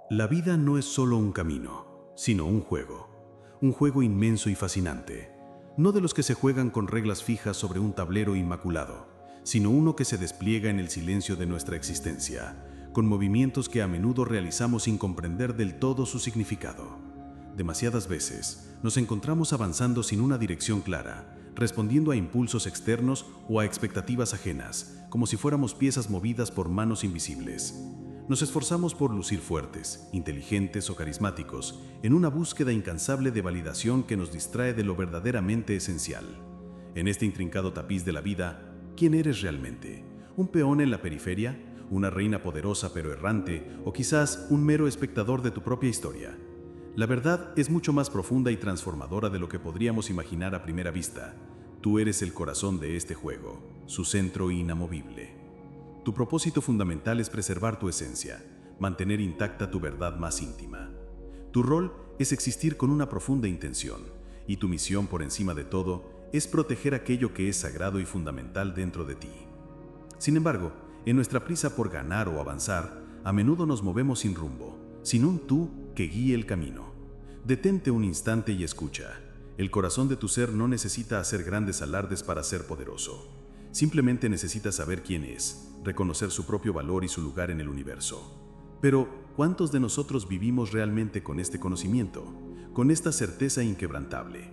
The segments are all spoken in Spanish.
La vida no es solo un camino, sino un juego inmenso y fascinante, no de los que se juegan con reglas fijas sobre un tablero inmaculado, sino uno que se despliega en el silencio de nuestra existencia, con movimientos que a menudo realizamos sin comprender del todo su significado. Demasiadas veces nos encontramos avanzando sin una dirección clara, respondiendo a impulsos externos o a expectativas ajenas, como si fuéramos piezas movidas por manos invisibles. Nos esforzamos por lucir fuertes, inteligentes o carismáticos, en una búsqueda incansable de validación que nos distrae de lo verdaderamente esencial. En este intrincado tapiz de la vida, ¿quién eres realmente? ¿Un peón en la periferia? ¿Una reina poderosa pero errante? ¿O quizás un mero espectador de tu propia historia? La verdad es mucho más profunda y transformadora de lo que podríamos imaginar a primera vista. Tú eres el corazón de este juego, su centro inamovible. Tu propósito fundamental es preservar tu esencia, mantener intacta tu verdad más íntima. Tu rol es existir con una profunda intención, y tu misión por encima de todo es proteger aquello que es sagrado y fundamental dentro de ti. Sin embargo, en nuestra prisa por ganar o avanzar, a menudo nos movemos sin rumbo, sin un tú que guíe el camino. Detente un instante y escucha. El corazón de tu ser no necesita hacer grandes alardes para ser poderoso. Simplemente necesita saber quién es, reconocer su propio valor y su lugar en el universo. Pero, ¿cuántos de nosotros vivimos realmente con este conocimiento, con esta certeza inquebrantable?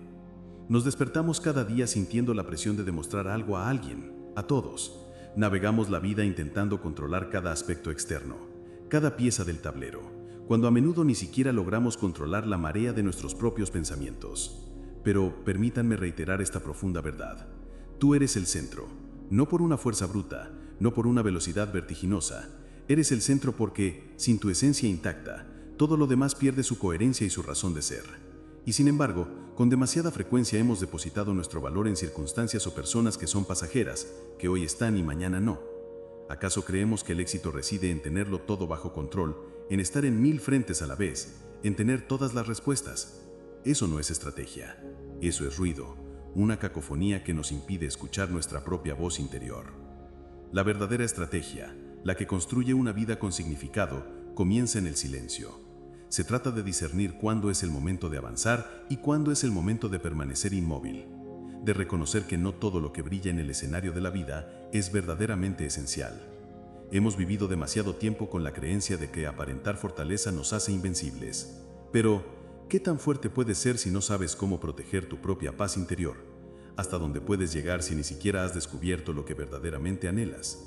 Nos despertamos cada día sintiendo la presión de demostrar algo a alguien, a todos. Navegamos la vida intentando controlar cada aspecto externo, cada pieza del tablero, cuando a menudo ni siquiera logramos controlar la marea de nuestros propios pensamientos. Pero permítanme reiterar esta profunda verdad. Tú eres el centro. No por una fuerza bruta, no por una velocidad vertiginosa. Eres el centro porque, sin tu esencia intacta, todo lo demás pierde su coherencia y su razón de ser. Y sin embargo, con demasiada frecuencia hemos depositado nuestro valor en circunstancias o personas que son pasajeras, que hoy están y mañana no. ¿Acaso creemos que el éxito reside en tenerlo todo bajo control, en estar en 1000 frentes a la vez, en tener todas las respuestas? Eso no es estrategia, eso es ruido. Una cacofonía que nos impide escuchar nuestra propia voz interior. La verdadera estrategia, la que construye una vida con significado, comienza en el silencio. Se trata de discernir cuándo es el momento de avanzar y cuándo es el momento de permanecer inmóvil, de reconocer que no todo lo que brilla en el escenario de la vida es verdaderamente esencial. Hemos vivido demasiado tiempo con la creencia de que aparentar fortaleza nos hace invencibles. Pero, ¿qué tan fuerte puedes ser si no sabes cómo proteger tu propia paz interior? ¿Hasta dónde puedes llegar si ni siquiera has descubierto lo que verdaderamente anhelas?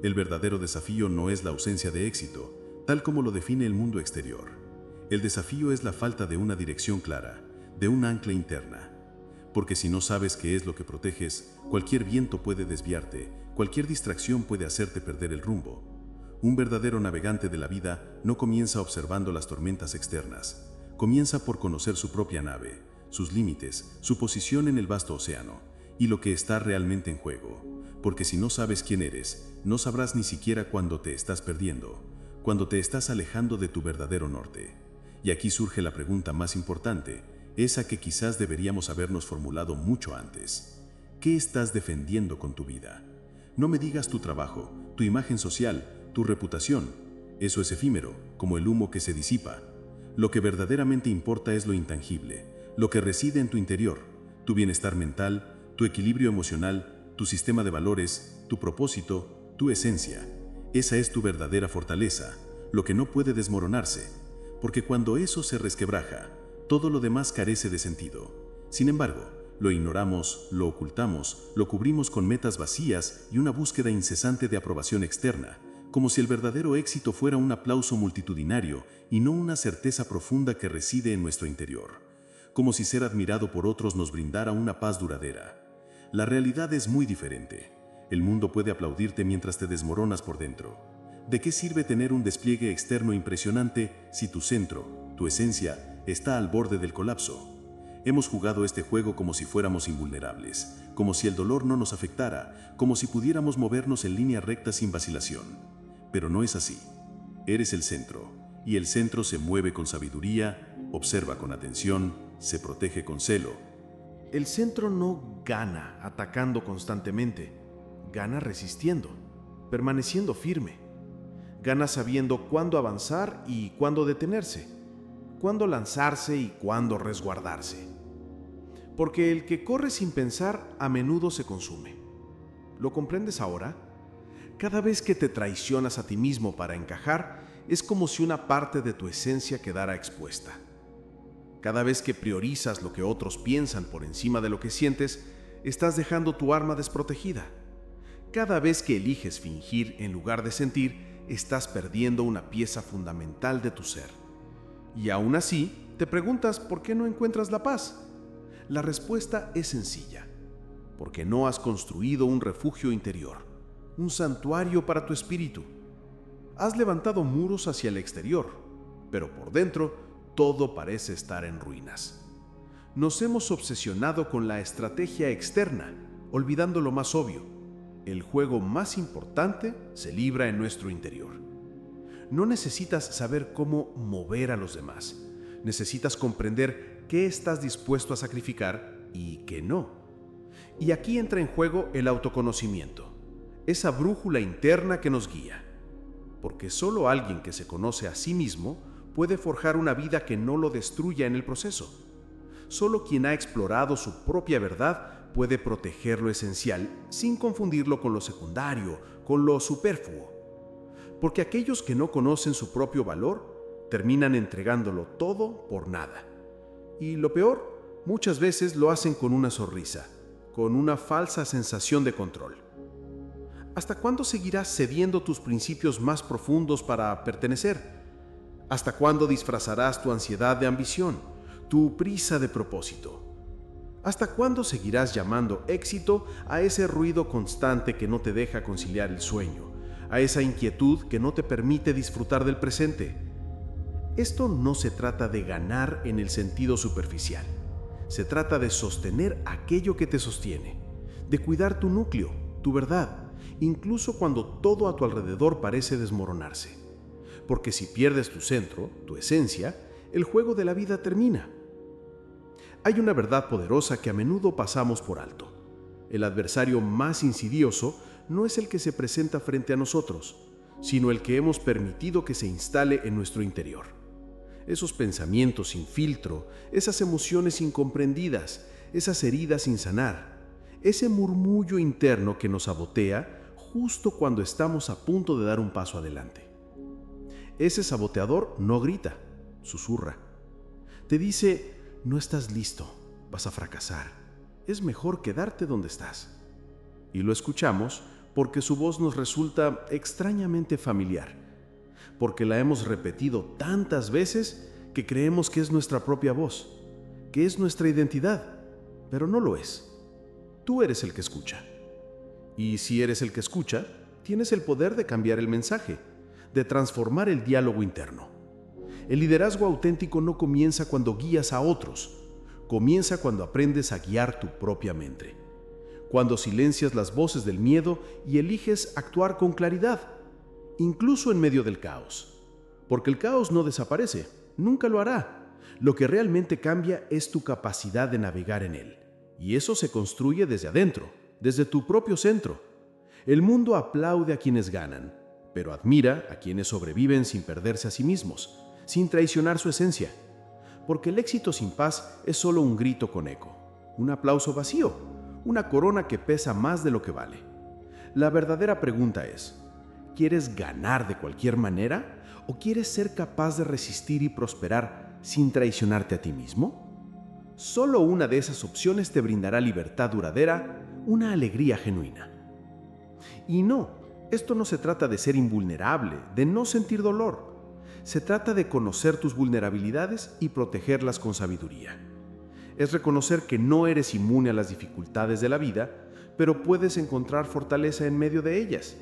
El verdadero desafío no es la ausencia de éxito, tal como lo define el mundo exterior. El desafío es la falta de una dirección clara, de un ancla interna. Porque si no sabes qué es lo que proteges, cualquier viento puede desviarte, cualquier distracción puede hacerte perder el rumbo. Un verdadero navegante de la vida no comienza observando las tormentas externas. Comienza por conocer su propia nave, sus límites, su posición en el vasto océano y lo que está realmente en juego. Porque si no sabes quién eres, no sabrás ni siquiera cuándo te estás perdiendo, cuando te estás alejando de tu verdadero norte. Y aquí surge la pregunta más importante, esa que quizás deberíamos habernos formulado mucho antes. ¿Qué estás defendiendo con tu vida? No me digas tu trabajo, tu imagen social, tu reputación. Eso es efímero, como el humo que se disipa. Lo que verdaderamente importa es lo intangible, lo que reside en tu interior, tu bienestar mental, tu equilibrio emocional, tu sistema de valores, tu propósito, tu esencia. Esa es tu verdadera fortaleza, lo que no puede desmoronarse, porque cuando eso se resquebraja, todo lo demás carece de sentido. Sin embargo, lo ignoramos, lo ocultamos, lo cubrimos con metas vacías y una búsqueda incesante de aprobación externa, como si el verdadero éxito fuera un aplauso multitudinario y no una certeza profunda que reside en nuestro interior, como si ser admirado por otros nos brindara una paz duradera. La realidad es muy diferente. El mundo puede aplaudirte mientras te desmoronas por dentro. ¿De qué sirve tener un despliegue externo impresionante si tu centro, tu esencia, está al borde del colapso? Hemos jugado este juego como si fuéramos invulnerables, como si el dolor no nos afectara, como si pudiéramos movernos en línea recta sin vacilación. Pero no es así. Eres el centro, y el centro se mueve con sabiduría, observa con atención, se protege con celo. El centro no gana atacando constantemente, gana resistiendo, permaneciendo firme. Gana sabiendo cuándo avanzar y cuándo detenerse, cuándo lanzarse y cuándo resguardarse. Porque el que corre sin pensar a menudo se consume. ¿Lo comprendes ahora? Cada vez que te traicionas a ti mismo para encajar, es como si una parte de tu esencia quedara expuesta. Cada vez que priorizas lo que otros piensan por encima de lo que sientes, estás dejando tu arma desprotegida. Cada vez que eliges fingir en lugar de sentir, estás perdiendo una pieza fundamental de tu ser. Y aún así, te preguntas por qué no encuentras la paz. La respuesta es sencilla: porque no has construido un refugio interior, un santuario para tu espíritu. Has levantado muros hacia el exterior, pero por dentro todo parece estar en ruinas. Nos hemos obsesionado con la estrategia externa, olvidando lo más obvio: el juego más importante se libra en nuestro interior. No necesitas saber cómo mover a los demás. Necesitas comprender qué estás dispuesto a sacrificar y qué no. Y aquí entra en juego el autoconocimiento, esa brújula interna que nos guía. Porque solo alguien que se conoce a sí mismo puede forjar una vida que no lo destruya en el proceso. Solo quien ha explorado su propia verdad puede proteger lo esencial sin confundirlo con lo secundario, con lo superfluo. Porque aquellos que no conocen su propio valor terminan entregándolo todo por nada. Y lo peor, muchas veces lo hacen con una sonrisa, con una falsa sensación de control. ¿Hasta cuándo seguirás cediendo tus principios más profundos para pertenecer? ¿Hasta cuándo disfrazarás tu ansiedad de ambición, tu prisa de propósito? ¿Hasta cuándo seguirás llamando éxito a ese ruido constante que no te deja conciliar el sueño, a esa inquietud que no te permite disfrutar del presente? Esto no se trata de ganar en el sentido superficial. Se trata de sostener aquello que te sostiene, de cuidar tu núcleo, tu verdad, incluso cuando todo a tu alrededor parece desmoronarse. Porque si pierdes tu centro, tu esencia, el juego de la vida termina. Hay una verdad poderosa que a menudo pasamos por alto. El adversario más insidioso no es el que se presenta frente a nosotros, sino el que hemos permitido que se instale en nuestro interior. Esos pensamientos sin filtro, esas emociones incomprendidas, esas heridas sin sanar, ese murmullo interno que nos sabotea justo cuando estamos a punto de dar un paso adelante. Ese saboteador no grita, susurra. Te dice: no estás listo, vas a fracasar, es mejor quedarte donde estás. Y lo escuchamos porque su voz nos resulta extrañamente familiar, porque la hemos repetido tantas veces que creemos que es nuestra propia voz, que es nuestra identidad, pero no lo es. Tú eres el que escucha. Y si eres el que escucha, tienes el poder de cambiar el mensaje, de transformar el diálogo interno. El liderazgo auténtico no comienza cuando guías a otros, comienza cuando aprendes a guiar tu propia mente, cuando silencias las voces del miedo y eliges actuar con claridad, incluso en medio del caos. Porque el caos no desaparece, nunca lo hará. Lo que realmente cambia es tu capacidad de navegar en él. Y eso se construye desde adentro, desde tu propio centro. El mundo aplaude a quienes ganan, pero admira a quienes sobreviven sin perderse a sí mismos, sin traicionar su esencia. Porque el éxito sin paz es solo un grito con eco, un aplauso vacío, una corona que pesa más de lo que vale. La verdadera pregunta es: ¿quieres ganar de cualquier manera o quieres ser capaz de resistir y prosperar sin traicionarte a ti mismo? Solo una de esas opciones te brindará libertad duradera, una alegría genuina. Y no, esto no se trata de ser invulnerable, de no sentir dolor. Se trata de conocer tus vulnerabilidades y protegerlas con sabiduría. Es reconocer que no eres inmune a las dificultades de la vida, pero puedes encontrar fortaleza en medio de ellas.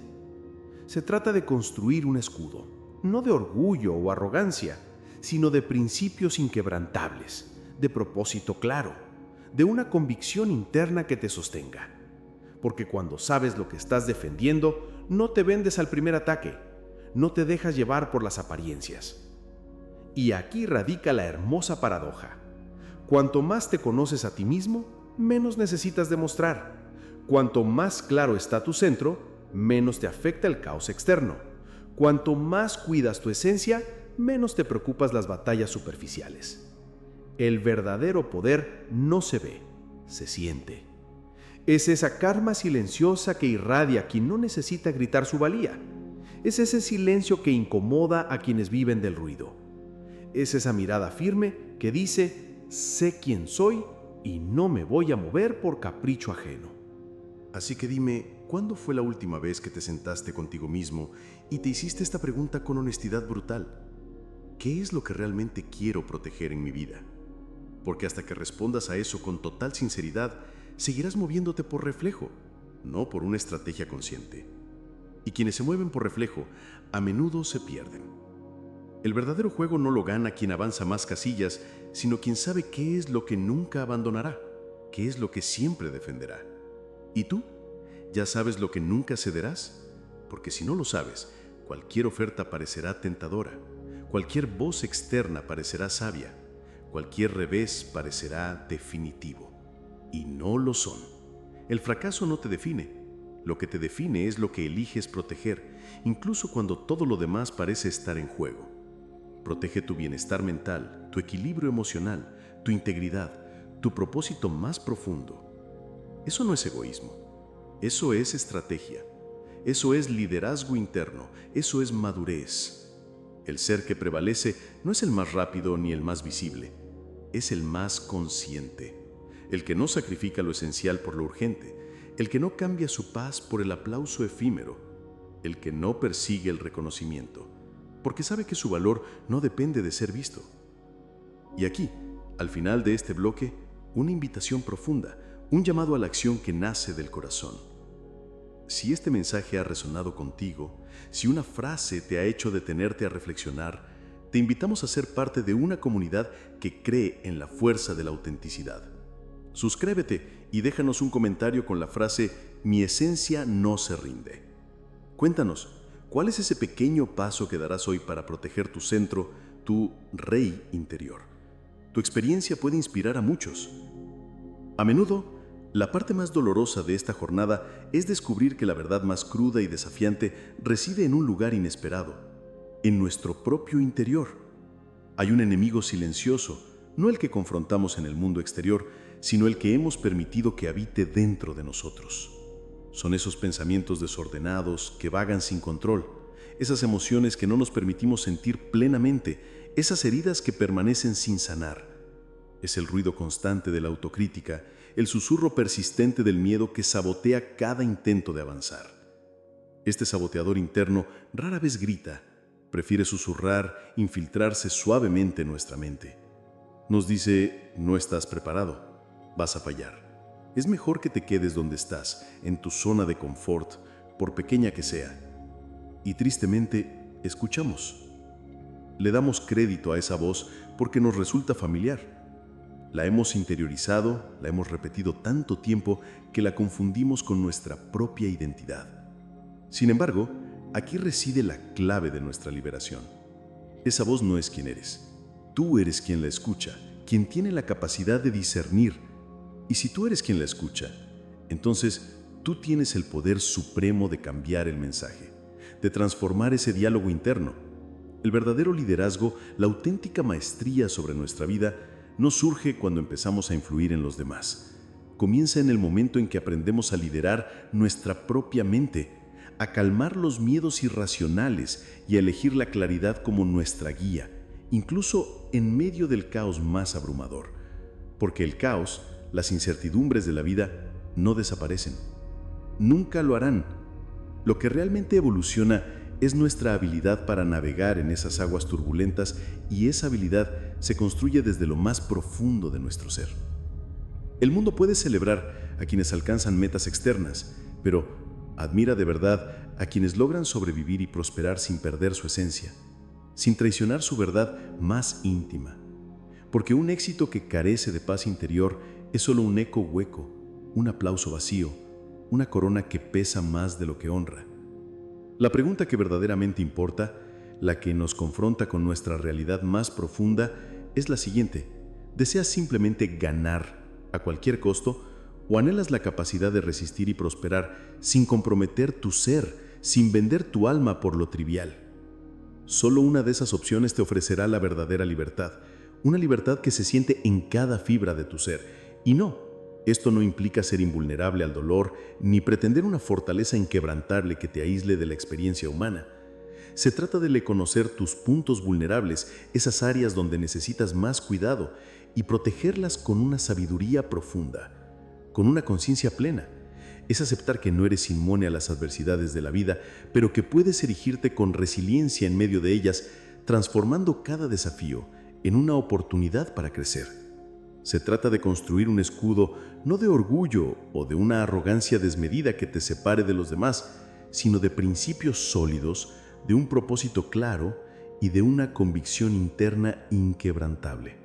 Se trata de construir un escudo, no de orgullo o arrogancia, sino de principios inquebrantables, de propósito claro, de una convicción interna que te sostenga. Porque cuando sabes lo que estás defendiendo, no te vendes al primer ataque, no te dejas llevar por las apariencias. Y aquí radica la hermosa paradoja. Cuanto más te conoces a ti mismo, menos necesitas demostrar. Cuanto más claro está tu centro, menos te afecta el caos externo. Cuanto más cuidas tu esencia, menos te preocupas las batallas superficiales. El verdadero poder no se ve, se siente. Es esa calma silenciosa que irradia a quien no necesita gritar su valía. Es ese silencio que incomoda a quienes viven del ruido. Es esa mirada firme que dice, sé quién soy y no me voy a mover por capricho ajeno. Así que dime, ¿cuándo fue la última vez que te sentaste contigo mismo y te hiciste esta pregunta con honestidad brutal? ¿Qué es lo que realmente quiero proteger en mi vida? Porque hasta que respondas a eso con total sinceridad, seguirás moviéndote por reflejo, no por una estrategia consciente. Y quienes se mueven por reflejo, a menudo se pierden. El verdadero juego no lo gana quien avanza más casillas, sino quien sabe qué es lo que nunca abandonará, qué es lo que siempre defenderá. ¿Y tú? ¿Ya sabes lo que nunca cederás? Porque si no lo sabes, cualquier oferta parecerá tentadora, cualquier voz externa parecerá sabia, cualquier revés parecerá definitivo. Y no lo son. El fracaso no te define. Lo que te define es lo que eliges proteger, incluso cuando todo lo demás parece estar en juego. Protege tu bienestar mental, tu equilibrio emocional, tu integridad, tu propósito más profundo. Eso no es egoísmo. Eso es estrategia. Eso es liderazgo interno. Eso es madurez. El ser que prevalece no es el más rápido ni el más visible. Es el más consciente. El que no sacrifica lo esencial por lo urgente. El que no cambia su paz por el aplauso efímero. El que no persigue el reconocimiento, porque sabe que su valor no depende de ser visto. Y aquí, al final de este bloque, una invitación profunda, un llamado a la acción que nace del corazón. Si este mensaje ha resonado contigo, si una frase te ha hecho detenerte a reflexionar, te invitamos a ser parte de una comunidad que cree en la fuerza de la autenticidad. Suscríbete y déjanos un comentario con la frase «Mi esencia no se rinde». Cuéntanos, ¿cuál es ese pequeño paso que darás hoy para proteger tu centro, tu rey interior? Tu experiencia puede inspirar a muchos. A menudo, la parte más dolorosa de esta jornada es descubrir que la verdad más cruda y desafiante reside en un lugar inesperado, en nuestro propio interior. Hay un enemigo silencioso, no el que confrontamos en el mundo exterior, sino el que hemos permitido que habite dentro de nosotros. Son esos pensamientos desordenados que vagan sin control, esas emociones que no nos permitimos sentir plenamente, esas heridas que permanecen sin sanar. Es el ruido constante de la autocrítica, el susurro persistente del miedo que sabotea cada intento de avanzar. Este saboteador interno rara vez grita, prefiere susurrar, infiltrarse suavemente en nuestra mente. Nos dice, no estás preparado, vas a fallar. Es mejor que te quedes donde estás, en tu zona de confort, por pequeña que sea. Y tristemente, escuchamos. Le damos crédito a esa voz porque nos resulta familiar. La hemos interiorizado, la hemos repetido tanto tiempo que la confundimos con nuestra propia identidad. Sin embargo, aquí reside la clave de nuestra liberación. Esa voz no es quien eres. Tú eres quien la escucha, quien tiene la capacidad de discernir. Y si tú eres quien la escucha, entonces tú tienes el poder supremo de cambiar el mensaje, de transformar ese diálogo interno. El verdadero liderazgo, la auténtica maestría sobre nuestra vida, no surge cuando empezamos a influir en los demás. Comienza en el momento en que aprendemos a liderar nuestra propia mente, a calmar los miedos irracionales y a elegir la claridad como nuestra guía, incluso en medio del caos más abrumador. Porque el caos, las incertidumbres de la vida, no desaparecen. Nunca lo harán. Lo que realmente evoluciona es nuestra habilidad para navegar en esas aguas turbulentas, y esa habilidad se construye desde lo más profundo de nuestro ser. El mundo puede celebrar a quienes alcanzan metas externas, pero admira de verdad a quienes logran sobrevivir y prosperar sin perder su esencia, sin traicionar su verdad más íntima. Porque un éxito que carece de paz interior es solo un eco hueco, un aplauso vacío, una corona que pesa más de lo que honra. La pregunta que verdaderamente importa, la que nos confronta con nuestra realidad más profunda, es la siguiente: ¿deseas simplemente ganar a cualquier costo o anhelas la capacidad de resistir y prosperar sin comprometer tu ser, sin vender tu alma por lo trivial? Solo una de esas opciones te ofrecerá la verdadera libertad, una libertad que se siente en cada fibra de tu ser. Y no, esto no implica ser invulnerable al dolor ni pretender una fortaleza inquebrantable que te aísle de la experiencia humana. Se trata de reconocer tus puntos vulnerables, esas áreas donde necesitas más cuidado, y protegerlas con una sabiduría profunda, con una conciencia plena. Es aceptar que no eres inmune a las adversidades de la vida, pero que puedes erigirte con resiliencia en medio de ellas, transformando cada desafío en una oportunidad para crecer. Se trata de construir un escudo no de orgullo o de una arrogancia desmedida que te separe de los demás, sino de principios sólidos, de un propósito claro y de una convicción interna inquebrantable.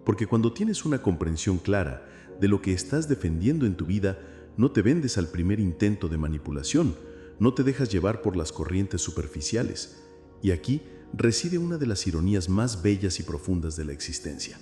Porque cuando tienes una comprensión clara de lo que estás defendiendo en tu vida, no te vendes al primer intento de manipulación, no te dejas llevar por las corrientes superficiales. Y aquí reside una de las ironías más bellas y profundas de la existencia.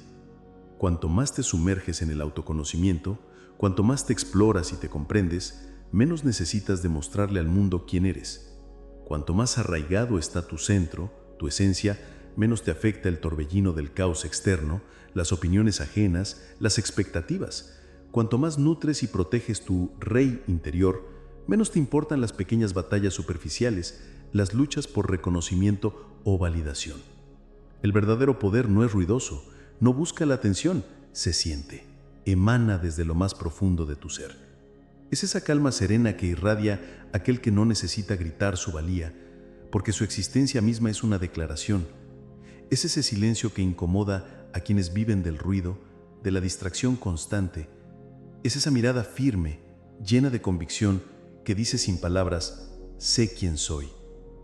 Cuanto más te sumerges en el autoconocimiento, cuanto más te exploras y te comprendes, menos necesitas demostrarle al mundo quién eres. Cuanto más arraigado está tu centro, tu esencia, menos te afecta el torbellino del caos externo, las opiniones ajenas, las expectativas. Cuanto más nutres y proteges tu rey interior, menos te importan las pequeñas batallas superficiales, las luchas por reconocimiento o validación. El verdadero poder no es ruidoso, no busca la atención, se siente, emana desde lo más profundo de tu ser. Es esa calma serena que irradia aquel que no necesita gritar su valía, porque su existencia misma es una declaración. Es ese silencio que incomoda a quienes viven del ruido, de la distracción constante. Es esa mirada firme, llena de convicción, que dice sin palabras: sé quién soy,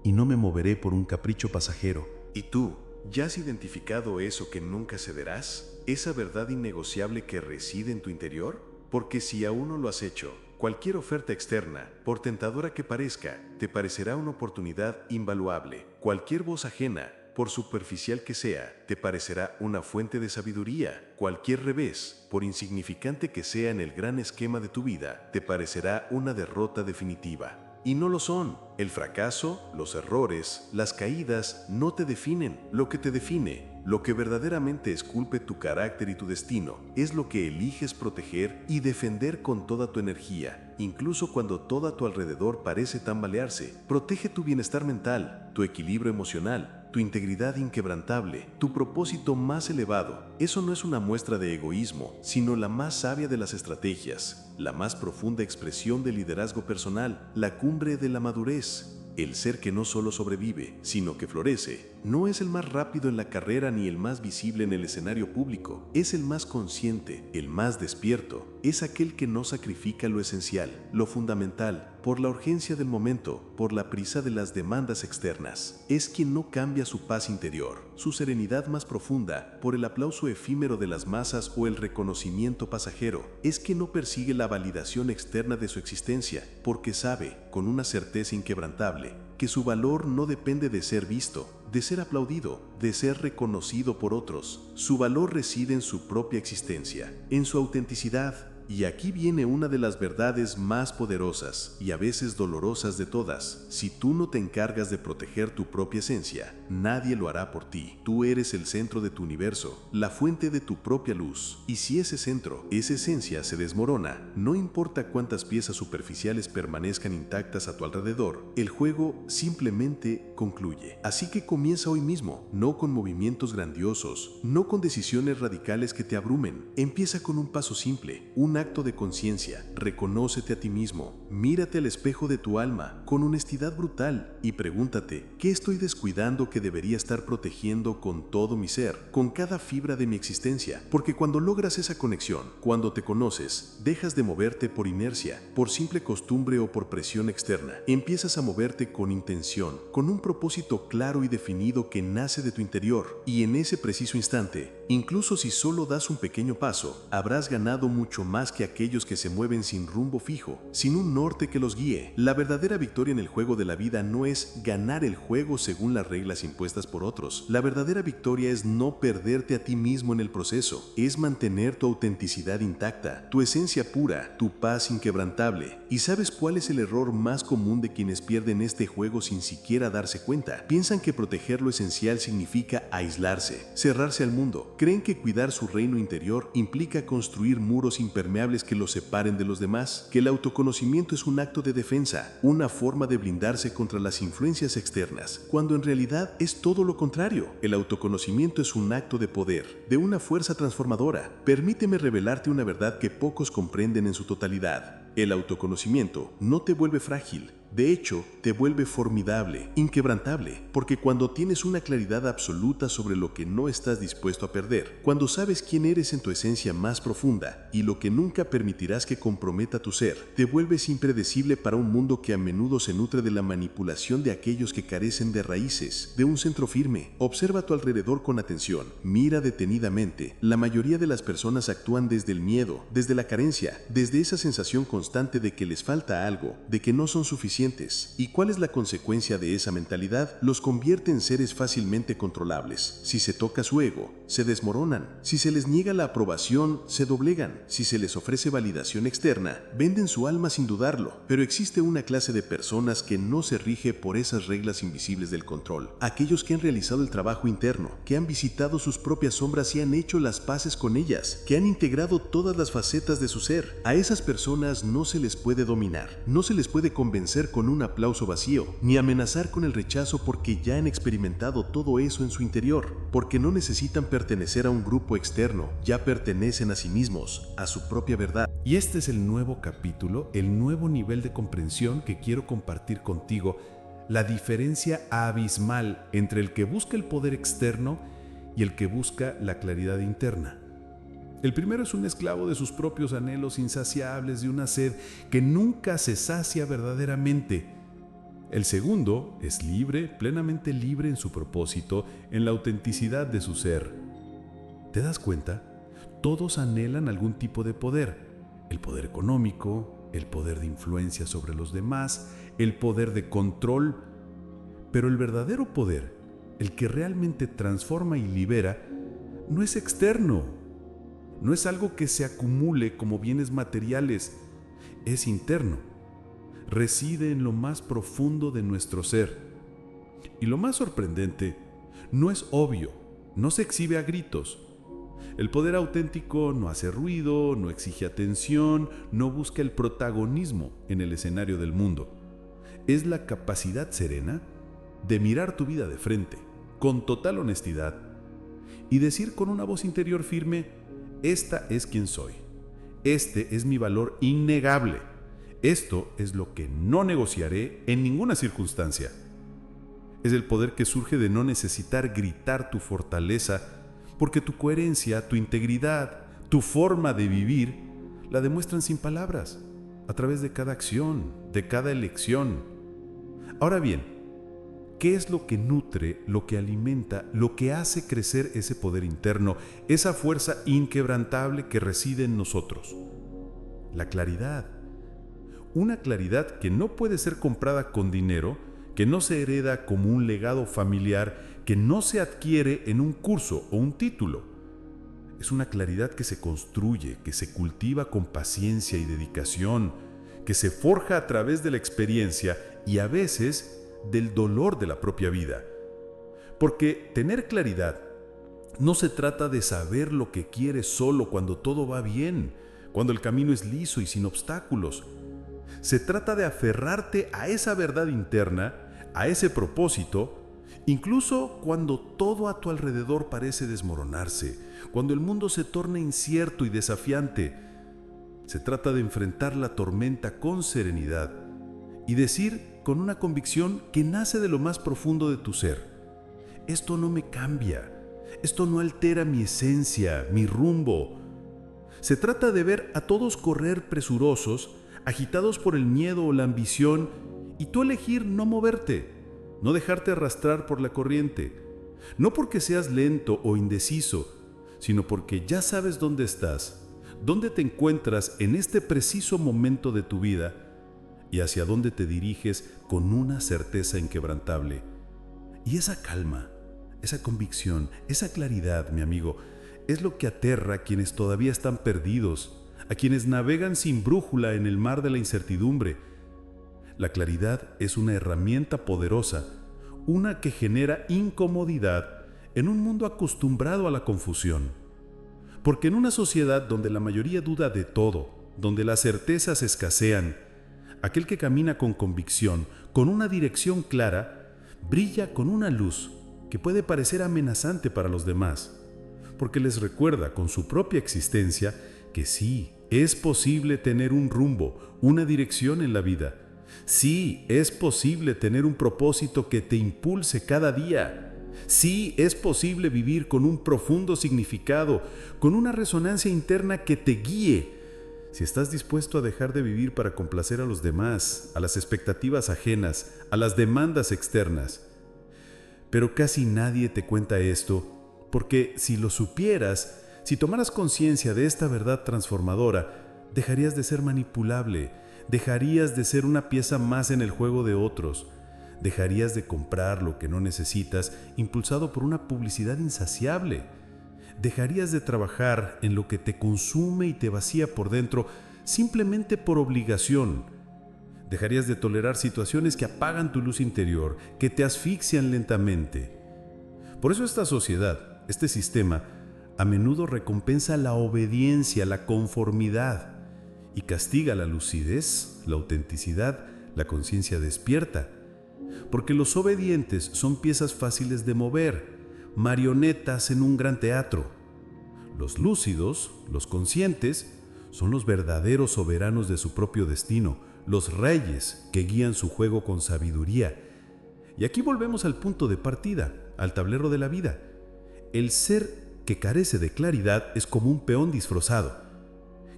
y no me moveré por un capricho pasajero. ¿Y tú, ya has identificado eso que nunca cederás? ¿Esa verdad innegociable que reside en tu interior? Porque si aún no lo has hecho, cualquier oferta externa, por tentadora que parezca, te parecerá una oportunidad invaluable. Cualquier voz ajena, por superficial que sea, te parecerá una fuente de sabiduría. Cualquier revés, por insignificante que sea en el gran esquema de tu vida, te parecerá una derrota definitiva. Y no lo son. El fracaso, los errores, las caídas no te definen. Lo que te define, lo que verdaderamente esculpe tu carácter y tu destino, es lo que eliges proteger y defender con toda tu energía, incluso cuando todo a tu alrededor parece tambalearse. Protege tu bienestar mental, tu equilibrio emocional, tu integridad inquebrantable, tu propósito más elevado. Eso no es una muestra de egoísmo, sino la más sabia de las estrategias, la más profunda expresión del liderazgo personal, la cumbre de la madurez. El ser que no solo sobrevive, sino que florece, no es el más rápido en la carrera ni el más visible en el escenario público. Es el más consciente, el más despierto. Es aquel que no sacrifica lo esencial, lo fundamental, por la urgencia del momento, por la prisa de las demandas externas. Es quien no cambia su paz interior, su serenidad más profunda, por el aplauso efímero de las masas o el reconocimiento pasajero. Es quien no persigue la validación externa de su existencia, porque sabe, con una certeza inquebrantable, que su valor no depende de ser visto, de ser aplaudido, de ser reconocido por otros. Su valor reside en su propia existencia, en su autenticidad. Y aquí viene una de las verdades más poderosas y a veces dolorosas de todas. Si tú no te encargas de proteger tu propia esencia, nadie lo hará por ti. Tú eres el centro de tu universo, la fuente de tu propia luz. Y si ese centro, esa esencia se desmorona, no importa cuántas piezas superficiales permanezcan intactas a tu alrededor, el juego simplemente concluye. Así que comienza hoy mismo, no con movimientos grandiosos, no con decisiones radicales que te abrumen. Empieza con un paso simple, un acto de conciencia. Reconócete a ti mismo, mírate al espejo de tu alma con honestidad brutal y pregúntate: ¿qué estoy descuidando que debería estar protegiendo con todo mi ser, con cada fibra de mi existencia? Porque cuando logras esa conexión, cuando te conoces, dejas de moverte por inercia, por simple costumbre o por presión externa. Empiezas a moverte con intención, con un propósito claro y definido que nace de tu interior. Y en ese preciso instante, incluso si solo das un pequeño paso, habrás ganado mucho más más que aquellos que se mueven sin rumbo fijo, sin un norte que los guíe. La verdadera victoria en el juego de la vida no es ganar el juego según las reglas impuestas por otros. La verdadera victoria es no perderte a ti mismo en el proceso, es mantener tu autenticidad intacta, tu esencia pura, tu paz inquebrantable. ¿Y sabes cuál es el error más común de quienes pierden este juego sin siquiera darse cuenta? Piensan que proteger lo esencial significa aislarse, cerrarse al mundo. Creen que cuidar su reino interior implica construir muros impermeables que los separen de los demás, que el autoconocimiento es un acto de defensa, una forma de blindarse contra las influencias externas, cuando en realidad es todo lo contrario. El autoconocimiento es un acto de poder, de una fuerza transformadora. Permíteme revelarte una verdad que pocos comprenden en su totalidad. El autoconocimiento no te vuelve frágil, de hecho, te vuelve formidable, inquebrantable, porque cuando tienes una claridad absoluta sobre lo que no estás dispuesto a perder, cuando sabes quién eres en tu esencia más profunda y lo que nunca permitirás que comprometa tu ser, te vuelves impredecible para un mundo que a menudo se nutre de la manipulación de aquellos que carecen de raíces, de un centro firme. Observa a tu alrededor con atención, mira detenidamente. La mayoría de las personas actúan desde el miedo, desde la carencia, desde esa sensación constante de que les falta algo, de que no son suficientes. ¿Y cuál es la consecuencia de esa mentalidad? Los convierte en seres fácilmente controlables. Si se toca su ego, se desmoronan. Si se les niega la aprobación, se doblegan. Si se les ofrece validación externa, venden su alma sin dudarlo. Pero existe una clase de personas que no se rige por esas reglas invisibles del control. Aquellos que han realizado el trabajo interno, que han visitado sus propias sombras y han hecho las paces con ellas, que han integrado todas las facetas de su ser. A esas personas no se les puede dominar, no se les puede convencer con un aplauso vacío, ni amenazar con el rechazo porque ya han experimentado todo eso en su interior, porque no necesitan pertenecer a un grupo externo, ya pertenecen a sí mismos, a su propia verdad. Y este es el nuevo capítulo, el nuevo nivel de comprensión que quiero compartir contigo, la diferencia abismal entre el que busca el poder externo y el que busca la claridad interna. El primero es un esclavo de sus propios anhelos insaciables, de una sed que nunca se sacia verdaderamente. El segundo es libre, plenamente libre en su propósito, en la autenticidad de su ser. ¿Te das cuenta? Todos anhelan algún tipo de poder. El poder económico, el poder de influencia sobre los demás, el poder de control. Pero el verdadero poder, el que realmente transforma y libera, no es externo. No es algo que se acumule como bienes materiales, es interno. Reside en lo más profundo de nuestro ser. Y lo más sorprendente, no es obvio, no se exhibe a gritos. El poder auténtico no hace ruido, no exige atención, no busca el protagonismo en el escenario del mundo. Es la capacidad serena de mirar tu vida de frente, con total honestidad, y decir con una voz interior firme: esta es quien soy. Este es mi valor innegable. Esto es lo que no negociaré en ninguna circunstancia. Es el poder que surge de no necesitar gritar tu fortaleza, porque tu coherencia, tu integridad, tu forma de vivir, la demuestran sin palabras, a través de cada acción, de cada elección. Ahora bien, ¿qué es lo que nutre, lo que alimenta, lo que hace crecer ese poder interno, esa fuerza inquebrantable que reside en nosotros? La claridad. Una claridad que no puede ser comprada con dinero, que no se hereda como un legado familiar, que no se adquiere en un curso o un título. Es una claridad que se construye, que se cultiva con paciencia y dedicación, que se forja a través de la experiencia y a veces del dolor de la propia vida. Porque tener claridad no se trata de saber lo que quieres solo cuando todo va bien, cuando el camino es liso y sin obstáculos. Se trata de aferrarte a esa verdad interna, a ese propósito, incluso cuando todo a tu alrededor parece desmoronarse, cuando el mundo se torna incierto y desafiante. Se trata de enfrentar la tormenta con serenidad y decir con una convicción que nace de lo más profundo de tu ser: esto no me cambia, esto no altera mi esencia, mi rumbo. Se trata de ver a todos correr presurosos, agitados por el miedo o la ambición, y tú elegir no moverte, no dejarte arrastrar por la corriente, no porque seas lento o indeciso, sino porque ya sabes dónde estás, dónde te encuentras en este preciso momento de tu vida y hacia dónde te diriges con una certeza inquebrantable. Y esa calma, esa convicción, esa claridad, mi amigo, es lo que aterra a quienes todavía están perdidos, a quienes navegan sin brújula en el mar de la incertidumbre. La claridad es una herramienta poderosa, una que genera incomodidad en un mundo acostumbrado a la confusión. Porque en una sociedad donde la mayoría duda de todo, donde las certezas escasean, aquel que camina con convicción, con una dirección clara, brilla con una luz que puede parecer amenazante para los demás, porque les recuerda con su propia existencia que sí, es posible tener un rumbo, una dirección en la vida. Sí, es posible tener un propósito que te impulse cada día. Sí, es posible vivir con un profundo significado, con una resonancia interna que te guíe. Si estás dispuesto a dejar de vivir para complacer a los demás, a las expectativas ajenas, a las demandas externas. Pero casi nadie te cuenta esto, porque si lo supieras, si tomaras conciencia de esta verdad transformadora, dejarías de ser manipulable, dejarías de ser una pieza más en el juego de otros, dejarías de comprar lo que no necesitas impulsado por una publicidad insaciable, dejarías de trabajar en lo que te consume y te vacía por dentro simplemente por obligación, dejarías de tolerar situaciones que apagan tu luz interior, que te asfixian lentamente. Por eso esta sociedad, este sistema, a menudo recompensa la obediencia, la conformidad y castiga la lucidez, la autenticidad, la conciencia despierta. Porque los obedientes son piezas fáciles de mover, marionetas en un gran teatro. Los lúcidos, los conscientes, son los verdaderos soberanos de su propio destino, los reyes que guían su juego con sabiduría. Y aquí volvemos al punto de partida, al tablero de la vida. El ser que carece de claridad es como un peón disfrazado.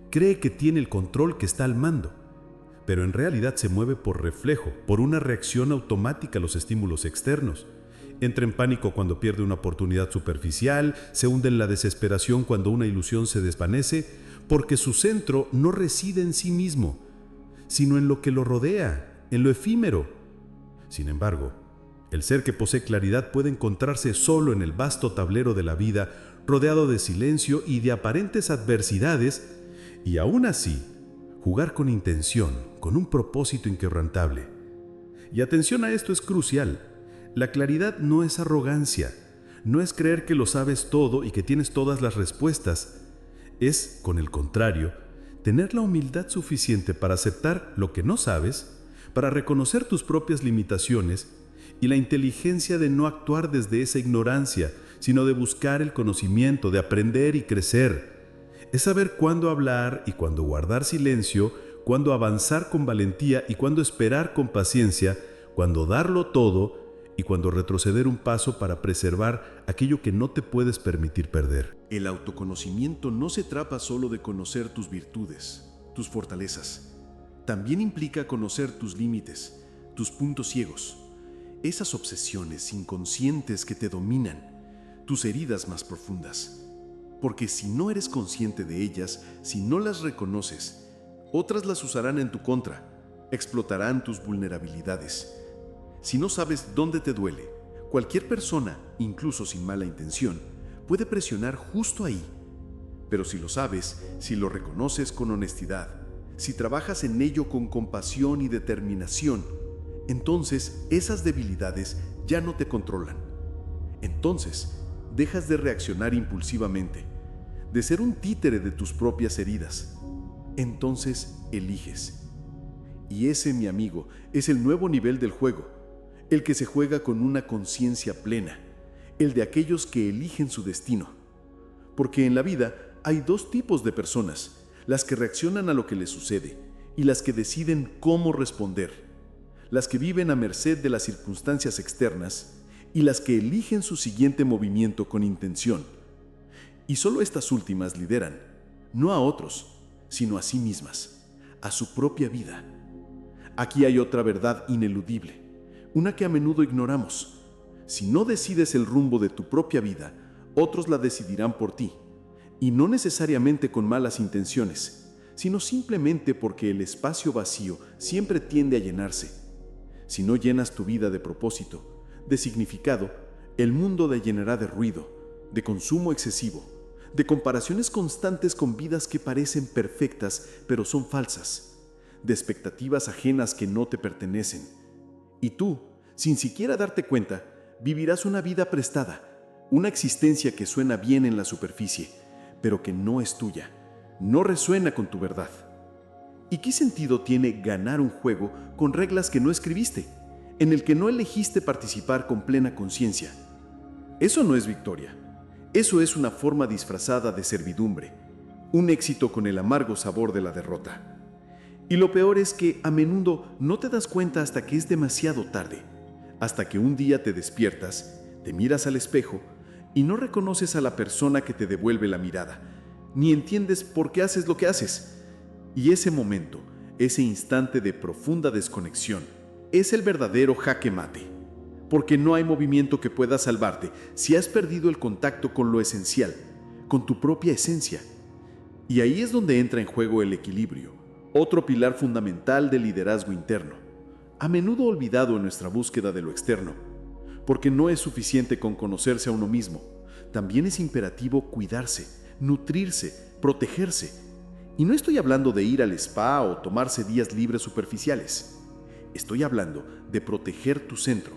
Cree que tiene el control, que está al mando, pero en realidad se mueve por reflejo, por una reacción automática a los estímulos externos. Entra en pánico cuando pierde una oportunidad superficial, se hunde en la desesperación cuando una ilusión se desvanece, porque su centro no reside en sí mismo, sino en lo que lo rodea, en lo efímero. Sin embargo, el ser que posee claridad puede encontrarse solo en el vasto tablero de la vida, rodeado de silencio y de aparentes adversidades, y aún así, jugar con intención, con un propósito inquebrantable. Y atención a esto, es crucial. La claridad no es arrogancia, no es creer que lo sabes todo y que tienes todas las respuestas. Es, con el contrario, tener la humildad suficiente para aceptar lo que no sabes, para reconocer tus propias limitaciones y la inteligencia de no actuar desde esa ignorancia, sino de buscar el conocimiento, de aprender y crecer. Es saber cuándo hablar y cuándo guardar silencio, cuándo avanzar con valentía y cuándo esperar con paciencia, cuándo darlo todo y cuándo retroceder un paso para preservar aquello que no te puedes permitir perder. El autoconocimiento no se trata solo de conocer tus virtudes, tus fortalezas. También implica conocer tus límites, tus puntos ciegos, esas obsesiones inconscientes que te dominan, tus heridas más profundas. Porque si no eres consciente de ellas, si no las reconoces, otras las usarán en tu contra, explotarán tus vulnerabilidades. Si no sabes dónde te duele, cualquier persona, incluso sin mala intención, puede presionar justo ahí. Pero si lo sabes, si lo reconoces con honestidad, si trabajas en ello con compasión y determinación, entonces esas debilidades ya no te controlan. Entonces, dejas de reaccionar impulsivamente, de ser un títere de tus propias heridas. Entonces eliges. Y ese, mi amigo, es el nuevo nivel del juego, el que se juega con una conciencia plena, el de aquellos que eligen su destino. Porque en la vida hay dos tipos de personas, las que reaccionan a lo que les sucede y las que deciden cómo responder, las que viven a merced de las circunstancias externas y las que eligen su siguiente movimiento con intención. Y solo estas últimas lideran, no a otros, sino a sí mismas, a su propia vida. Aquí hay otra verdad ineludible, una que a menudo ignoramos. Si no decides el rumbo de tu propia vida, otros la decidirán por ti. Y no necesariamente con malas intenciones, sino simplemente porque el espacio vacío siempre tiende a llenarse. Si no llenas tu vida de propósito, de significado, el mundo te llenará de ruido, de consumo excesivo, de comparaciones constantes con vidas que parecen perfectas pero son falsas, de expectativas ajenas que no te pertenecen. Y tú, sin siquiera darte cuenta, vivirás una vida prestada, una existencia que suena bien en la superficie, pero que no es tuya, no resuena con tu verdad. ¿Y qué sentido tiene ganar un juego con reglas que no escribiste, en el que no elegiste participar con plena conciencia? Eso no es victoria. Eso es una forma disfrazada de servidumbre, un éxito con el amargo sabor de la derrota. Y lo peor es que a menudo no te das cuenta hasta que es demasiado tarde, hasta que un día te despiertas, te miras al espejo y no reconoces a la persona que te devuelve la mirada, ni entiendes por qué haces lo que haces. Y ese momento, ese instante de profunda desconexión, es el verdadero jaque mate, porque no hay movimiento que pueda salvarte si has perdido el contacto con lo esencial, con tu propia esencia. Y ahí es donde entra en juego el equilibrio, otro pilar fundamental del liderazgo interno, a menudo olvidado en nuestra búsqueda de lo externo, porque no es suficiente con conocerse a uno mismo, también es imperativo cuidarse, nutrirse, protegerse. Y no estoy hablando de ir al spa o tomarse días libres superficiales. Estoy hablando de proteger tu centro,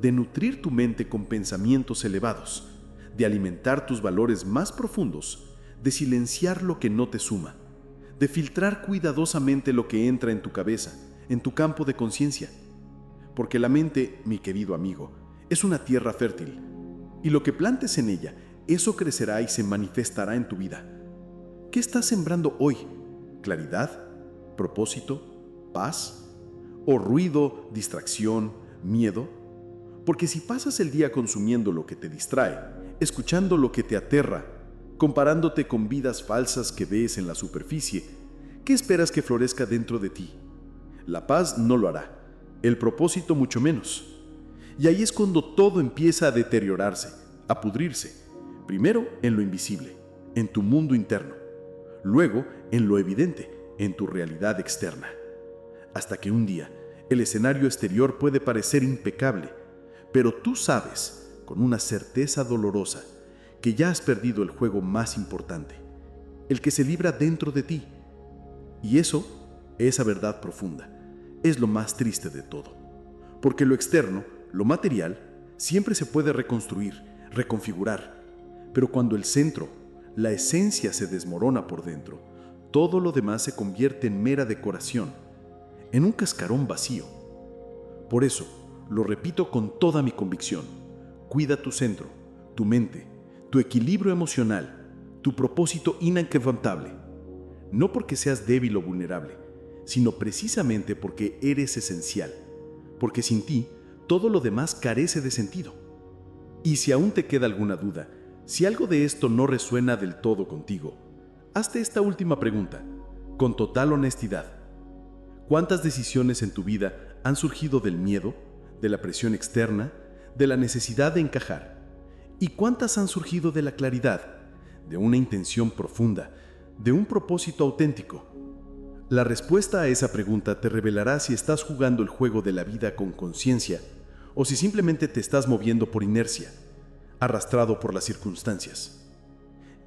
de nutrir tu mente con pensamientos elevados, de alimentar tus valores más profundos, de silenciar lo que no te suma, de filtrar cuidadosamente lo que entra en tu cabeza, en tu campo de conciencia. Porque la mente, mi querido amigo, es una tierra fértil, y lo que plantes en ella, eso crecerá y se manifestará en tu vida. ¿Qué estás sembrando hoy? ¿Claridad? ¿Propósito? ¿Paz? ¿O ruido, distracción, miedo? Porque si pasas el día consumiendo lo que te distrae, escuchando lo que te aterra, comparándote con vidas falsas que ves en la superficie, ¿qué esperas que florezca dentro de ti? La paz no lo hará, el propósito mucho menos. Y ahí es cuando todo empieza a deteriorarse, a pudrirse. Primero en lo invisible, en tu mundo interno. Luego en lo evidente, en tu realidad externa. Hasta que un día el escenario exterior puede parecer impecable, pero tú sabes, con una certeza dolorosa, que ya has perdido el juego más importante, el que se libra dentro de ti. Y eso, esa verdad profunda, es lo más triste de todo. Porque lo externo, lo material, siempre se puede reconstruir, reconfigurar. Pero cuando el centro, la esencia se desmorona por dentro, todo lo demás se convierte en mera decoración, en un cascarón vacío. Por eso, lo repito con toda mi convicción, cuida tu centro, tu mente, tu equilibrio emocional, tu propósito inquebrantable. No porque seas débil o vulnerable, sino precisamente porque eres esencial, porque sin ti todo lo demás carece de sentido. Y si aún te queda alguna duda, si algo de esto no resuena del todo contigo, hazte esta última pregunta, con total honestidad. ¿Cuántas decisiones en tu vida han surgido del miedo, de la presión externa, de la necesidad de encajar? ¿Y cuántas han surgido de la claridad, de una intención profunda, de un propósito auténtico? La respuesta a esa pregunta te revelará si estás jugando el juego de la vida con conciencia o si simplemente te estás moviendo por inercia, arrastrado por las circunstancias.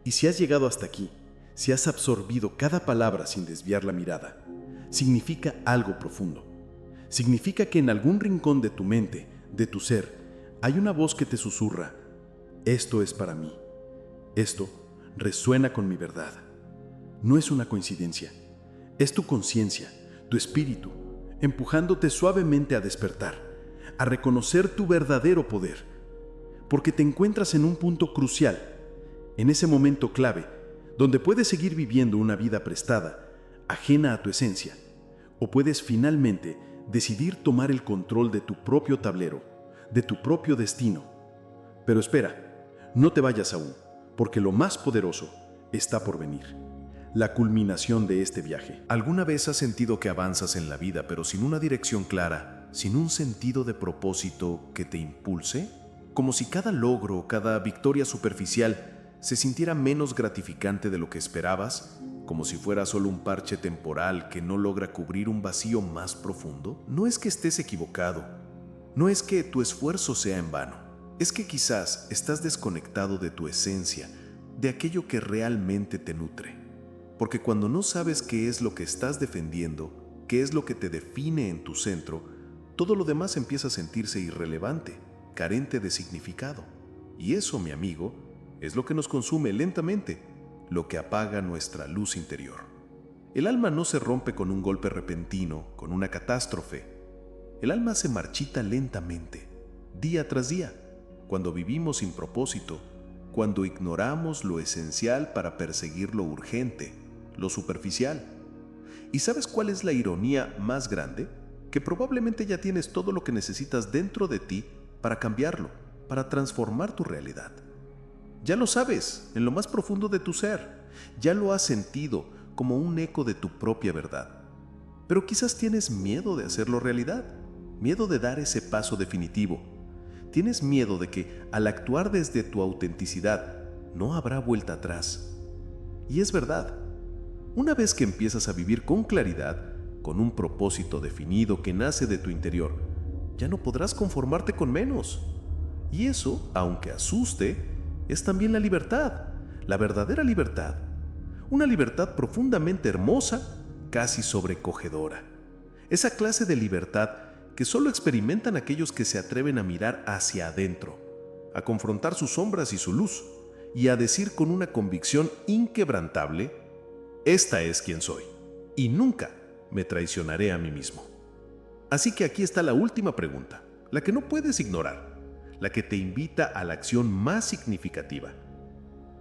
Y si has llegado hasta aquí, si has absorbido cada palabra sin desviar la mirada, significa algo profundo. Significa que en algún rincón de tu mente, de tu ser, hay una voz que te susurra: esto es para mí. Esto resuena con mi verdad. No es una coincidencia. Es tu conciencia, tu espíritu, empujándote suavemente a despertar, a reconocer tu verdadero poder. Porque te encuentras en un punto crucial, en ese momento clave, donde puedes seguir viviendo una vida prestada, ajena a tu esencia, o puedes finalmente decidir tomar el control de tu propio tablero, de tu propio destino. Pero espera, no te vayas aún, porque lo más poderoso está por venir. La culminación de este viaje. ¿Alguna vez has sentido que avanzas en la vida, pero sin una dirección clara, sin un sentido de propósito que te impulse? Como si cada logro, cada victoria superficial se sintiera menos gratificante de lo que esperabas, como si fuera solo un parche temporal que no logra cubrir un vacío más profundo, no es que estés equivocado, no es que tu esfuerzo sea en vano, es que quizás estás desconectado de tu esencia, de aquello que realmente te nutre. Porque cuando no sabes qué es lo que estás defendiendo, qué es lo que te define en tu centro, todo lo demás empieza a sentirse irrelevante, carente de significado. Y eso, mi amigo, es lo que nos consume lentamente, lo que apaga nuestra luz interior. El alma no se rompe con un golpe repentino, con una catástrofe. El alma se marchita lentamente, día tras día, cuando vivimos sin propósito, cuando ignoramos lo esencial para perseguir lo urgente, lo superficial. ¿Y sabes cuál es la ironía más grande? Que probablemente ya tienes todo lo que necesitas dentro de ti para cambiarlo, para transformar tu realidad. Ya lo sabes, en lo más profundo de tu ser. Ya lo has sentido como un eco de tu propia verdad. Pero quizás tienes miedo de hacerlo realidad, miedo de dar ese paso definitivo. Tienes miedo de que, al actuar desde tu autenticidad, no habrá vuelta atrás. Y es verdad. Una vez que empiezas a vivir con claridad, con un propósito definido que nace de tu interior, ya no podrás conformarte con menos. Y eso, aunque asuste, es también la libertad, la verdadera libertad. Una libertad profundamente hermosa, casi sobrecogedora. Esa clase de libertad que solo experimentan aquellos que se atreven a mirar hacia adentro, a confrontar sus sombras y su luz, y a decir con una convicción inquebrantable: esta es quien soy, y nunca me traicionaré a mí mismo. Así que aquí está la última pregunta, la que no puedes ignorar, la que te invita a la acción más significativa.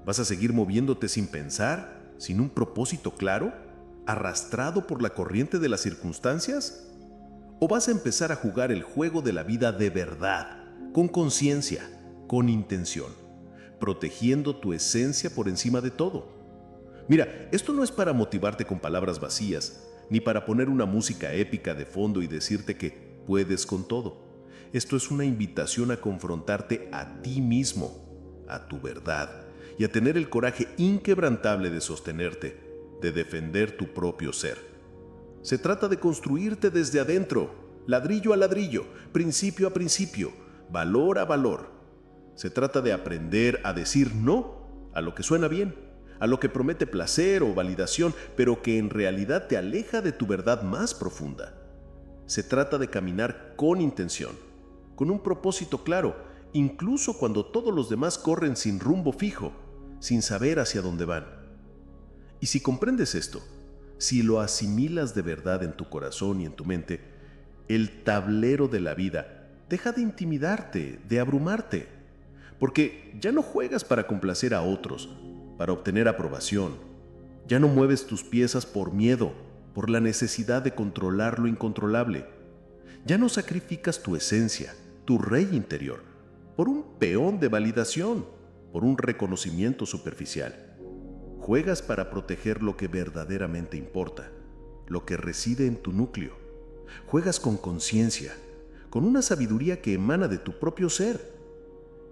¿Vas a seguir moviéndote sin pensar, sin un propósito claro, arrastrado por la corriente de las circunstancias? ¿O vas a empezar a jugar el juego de la vida de verdad, con conciencia, con intención, protegiendo tu esencia por encima de todo? Mira, esto no es para motivarte con palabras vacías, ni para poner una música épica de fondo y decirte que puedes con todo. Esto es una invitación a confrontarte a ti mismo, a tu verdad, y a tener el coraje inquebrantable de sostenerte, de defender tu propio ser. Se trata de construirte desde adentro, ladrillo a ladrillo, principio a principio, valor a valor. Se trata de aprender a decir no a lo que suena bien, a lo que promete placer o validación, pero que en realidad te aleja de tu verdad más profunda. Se trata de caminar con intención, con un propósito claro, incluso cuando todos los demás corren sin rumbo fijo, sin saber hacia dónde van. Y si comprendes esto, si lo asimilas de verdad en tu corazón y en tu mente, el tablero de la vida deja de intimidarte, de abrumarte, porque ya no juegas para complacer a otros, para obtener aprobación. Ya no mueves tus piezas por miedo, por la necesidad de controlar lo incontrolable. Ya no sacrificas tu esencia, tu rey interior, por un peón de validación, por un reconocimiento superficial. Juegas para proteger lo que verdaderamente importa, lo que reside en tu núcleo. Juegas con conciencia, con una sabiduría que emana de tu propio ser.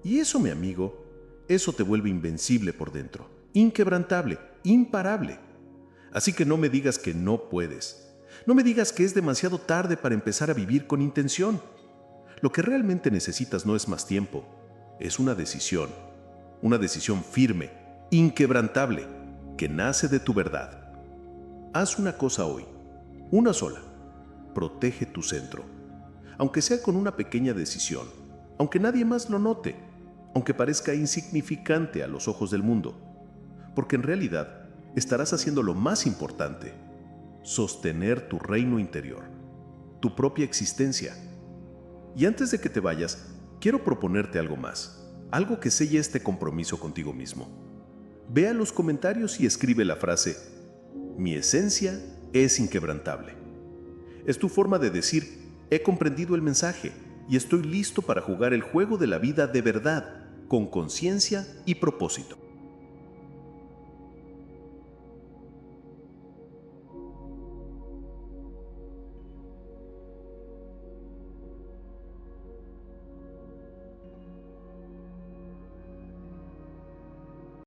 Y eso, mi amigo, eso te vuelve invencible por dentro, inquebrantable, imparable. Así que no me digas que no puedes. No me digas que es demasiado tarde para empezar a vivir con intención. Lo que realmente necesitas no es más tiempo, es una decisión firme, inquebrantable, que nace de tu verdad. Haz una cosa hoy, una sola. Protege tu centro, aunque sea con una pequeña decisión, aunque nadie más lo note, aunque parezca insignificante a los ojos del mundo, porque en realidad estarás haciendo lo más importante: sostener tu reino interior, tu propia existencia. Y antes de que te vayas, quiero proponerte algo más, algo que selle este compromiso contigo mismo. Ve a los comentarios y escribe la frase: mi esencia es inquebrantable. Es tu forma de decir: he comprendido el mensaje y estoy listo para jugar el juego de la vida de verdad, con conciencia y propósito.